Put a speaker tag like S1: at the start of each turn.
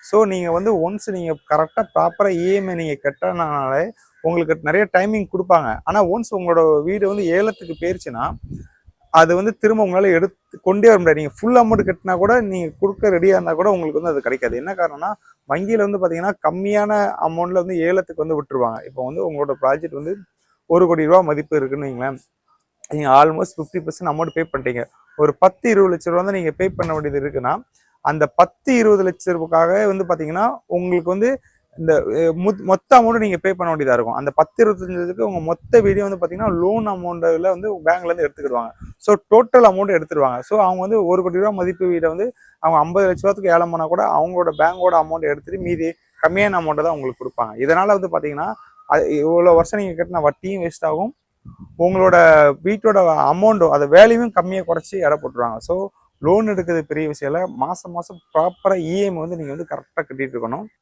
S1: So நீங்கள் வந்து once நீங்கள் கரெக்டாக ப்ராப்பராக இஎம்ஐ நீங்கள் கட்டினாலே உங்களுக்கு நிறைய டைமிங் கொடுப்பாங்க. ஆனால் ஒன்ஸ் உங்களோட வீடு வந்து ஏலத்துக்கு போயிருச்சுன்னா அது வந்து திரும்ப உங்களால் எடுத்து கொண்டே வர முடியாது. நீங்கள் ஃபுல் அமௌண்ட் கட்டினா கூட நீங்கள் கொடுக்க ரெடியாக இருந்தால் கூட உங்களுக்கு வந்து அது கிடைக்காது. என்ன காரணம்னா வங்கியில் வந்து பார்த்தீங்கன்னா கம்மியான அமௌண்ட்டில் வந்து ஏலத்துக்கு வந்து விட்டுருவாங்க. இப்போ வந்து உங்களோட ப்ராஜெக்ட் வந்து 1 கோடி ரூபா மதிப்பு இருக்குன்னு வைங்களேன். நீங்கள் ஆல்மோஸ்ட் 50% அமௌண்ட் பே பண்ணிட்டீங்க. ஒரு 10-20 லட்ச ரூபா வந்து நீங்கள் பே பண்ண வேண்டியது இருக்குன்னா அந்த 10-20 லட்ச ரூபாய்க்காக வந்து பார்த்தீங்கன்னா உங்களுக்கு வந்து இந்த மொத்த அமௌண்ட் நீங்கள் பே பண்ண வேண்டியதாக இருக்கும். அந்த 10-25 உங்கள் மொத்த வீடியோ வந்து பார்த்தீங்கன்னா லோன் அமௌண்ட்டில் வந்து பேங்க்லேருந்து எடுத்துக்கிடுவாங்க. ஸோ டோட்டல் அமௌண்ட் எடுத்துருவாங்க. ஸோ அவங்க வந்து 1 கோடி ரூபா மதிப்பு வீடை வந்து அவங்க 50 லட்ச ரூபாய்க்கு ஏலம் பண்ணால் கூட அவங்களோட பேங்கோட அமௌண்ட் எடுத்துட்டு மீதி கம்மியான அமௌண்ட்டை தான் உங்களுக்கு கொடுப்பாங்க. இதனால் வந்து பார்த்தீங்கன்னா இவ்வளோ வருஷம் நீங்கள் கட்டின வட்டியும் வேஸ்ட் ஆகும். உங்களோட வீட்டோட அமௌண்ட்டும் அதை வேல்யூவும் கம்மியாக குறைச்சி எடை போட்டுருவாங்க. ஸோ லோன் எடுக்கிறது பெரிய விஷயம் இல்லை. மாதம் மாதம் ப்ராப்பராக இஎம்ஐ வந்து நீங்கள் வந்து கரெக்டாக கட்டிட்டு இருக்கணும்.